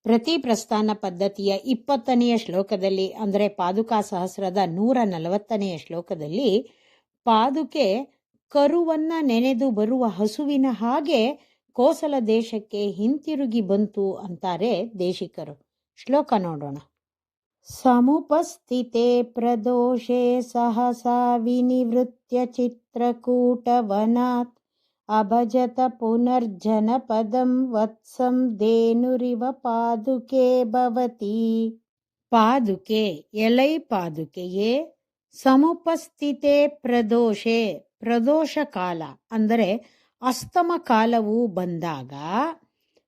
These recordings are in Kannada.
ಪ್ರತಿ ಪ್ರಸ್ಥಾನ ಪದ್ಧತಿಯ 20ನೆಯ ಶ್ಲೋಕದಲ್ಲಿ, ಅಂದರೆ ಪಾದುಕಾ ಸಹಸ್ರದ 140ನೆಯ ಶ್ಲೋಕದಲ್ಲಿ, ಪಾದುಕೆ ಕರುವನ್ನ ನೆನೆದು ಬರುವ ಹಸುವಿನ ಹಾಗೆ ಕೋಸಲ ದೇಶಕ್ಕೆ ಹಿಂತಿರುಗಿ ಬಂತು ಅಂತಾರೆ ದೇಶಿಕರು. ಶ್ಲೋಕ ನೋಡೋಣ. ಸಮುಪಸ್ಥಿತೆ ಪ್ರದೋಷೆ ಸಹಸಾ ವಿನಿವೃತ್ಯ ಚಿತ್ರಕೂಟವನಾತ್ ಅಭಜತ ಪುನರ್ಜನಪದಂ ವತ್ಸಂ ಧೇನುರಿವ ಪಾದುಕೆ ಭವತಿ. ಪಾದುಕೆ, ಎಲೈ ಪಾದುಕೆಯೇ, ಸಮುಪಸ್ಥಿತೆ ಪ್ರದೋಷೆ, ಪ್ರದೋಷ ಕಾಲ ಅಂದರೆ ಅಸ್ತಮ ಕಾಲವು ಬಂದಾಗ,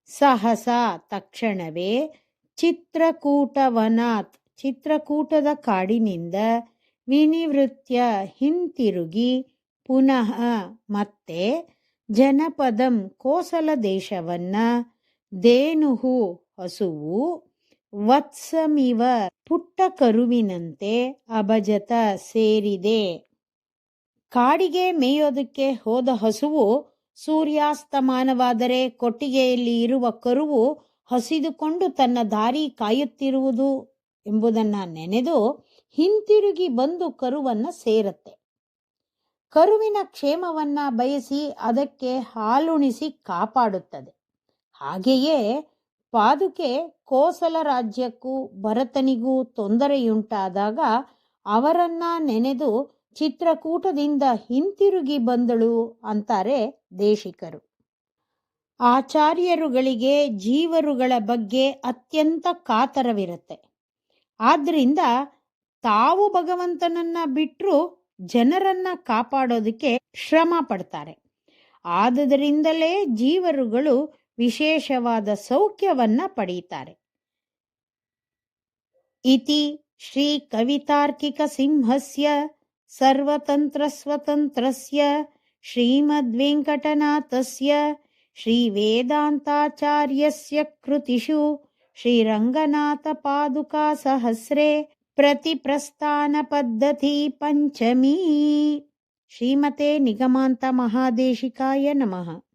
ಸಹಸ ತಕ್ಷಣವೇ, ಚಿತ್ರಕೂಟವನಾತ್ ಚಿತ್ರಕೂಟದ ಕಾಡಿನಿಂದ, ವಿನಿವೃತ್ಯ ಹಿಂತಿರುಗಿ, ಪುನಃ ಮತ್ತೆ, ಜನಪದಂ ಕೋಸಲ ದೇಶವನ್ನ, ಧೇನುಹು ಹಸುವು, ವತ್ಸಮಿವ ಪುಟ್ಟ ಕರುವಿನಂತೆ, ಅಭಜತ ಸೇರಿದೆ. ಕಾಡಿಗೆ ಮೇಯೋದಕ್ಕೆ ಹೋದ ಹಸುವು ಸೂರ್ಯಾಸ್ತಮಾನವಾದರೆ ಕೊಟ್ಟಿಗೆಯಲ್ಲಿ ಇರುವ ಕರುವು ಹಸಿದುಕೊಂಡು ತನ್ನ ದಾರಿ ಕಾಯುತ್ತಿರುವುದು ಎಂಬುದನ್ನ ನೆನೆದು ಹಿಂತಿರುಗಿ ಬಂದು ಕರುವನ್ನ ಸೇರತ್ತೆ. ಕರುವಿನ ಕ್ಷೇಮವನ್ನ ಬಯಸಿ ಅದಕ್ಕೆ ಹಾಲುಣಿಸಿ ಕಾಪಾಡುತ್ತದೆ. ಹಾಗೆಯೇ ಪಾದುಕೆ ಕೋಸಲ ರಾಜ್ಯಕ್ಕೂ ಭರತನಿಗೂ ತೊಂದರೆಯುಂಟಾದಾಗ ಅವರನ್ನ ನೆನೆದು ಚಿತ್ರಕೂಟದಿಂದ ಹಿಂತಿರುಗಿ ಬಂದಳು ಅಂತಾರೆ ದೇಶಿಕರು. ಆಚಾರ್ಯರುಗಳಿಗೆ ಜೀವರುಗಳ ಬಗ್ಗೆ ಅತ್ಯಂತ ಕಾತರವಿರುತ್ತೆ. ಆದ್ರಿಂದ ತಾವು ಭಗವಂತನನ್ನ ಬಿಟ್ಟರು ಜನರನ್ನ ಕಾಪಾಡೋದಕ್ಕೆ ಶ್ರಮ ಪಡ್ತಾರೆ. ಆದುದರಿಂದಲೇ ಜೀವರುಗಳು ವಿಶೇಷವಾದ ಸೌಖ್ಯವನ್ನ ಪಡೆಯುತ್ತಾರೆ. ಇತಿ ಶ್ರೀ ಕವಿತಾರ್ಕಿಕ ಸಿಂಹಸ್ಯ ಸರ್ವತಂತ್ರ ಸ್ವತಂತ್ರಸ್ಯ ಶ್ರೀಮದ್ವೆಂಕಟನಾಥಸ್ಯ ಶ್ರೀ ವೇದಾಂತಾಚಾರ್ಯಸ್ಯ ಕೃತಿಷು ಶ್ರೀರಂಗನಾಥ ಪಾದುಕಾ ಸಹಸ್ರೇ ಪ್ರತಿಪ್ರಸ್ಥಾನ ಪದ್ಧತಿ ಪಂಚಮೀ. ಶ್ರೀಮತೆ ನಿಗಮಾಂತ ಮಹಾದೇಶಿಕಾಯ ನಮಃ.